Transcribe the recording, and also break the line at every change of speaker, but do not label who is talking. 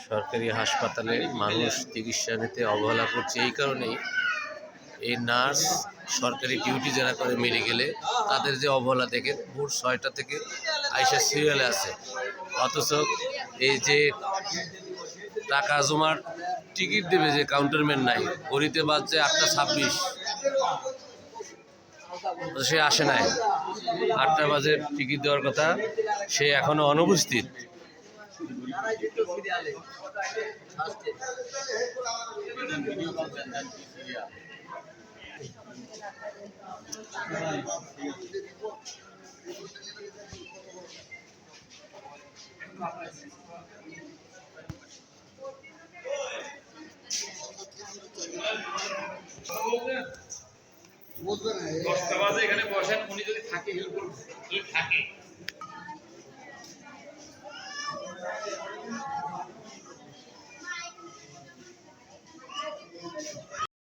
সরকারি হাসপাতালে মানুষ চিকিৎসা নিতে অবহেলা করছে এই কারণেই, এই নার্স সরকারি ডিউটি যারা করে মেডিকেলে তাদের যে অবহেলা দেখে ভোর 6টা থেকে আইসা সিরিয়ালে আছে, অথচ এই যে টাকা জমার টিকিট দেবে যে কাউন্টারম্যান নাই, ঘড়িতে বাজছে 8টা 26, সে আসে নাই। 8টা বাজে টিকিট দেওয়ার কথা, সে এখনো অনুপস্থিত।
বুঝবেন 10টা বাজে এখানে বসেন, উনি যদি থাকে হেল্প করবে, যদি থাকে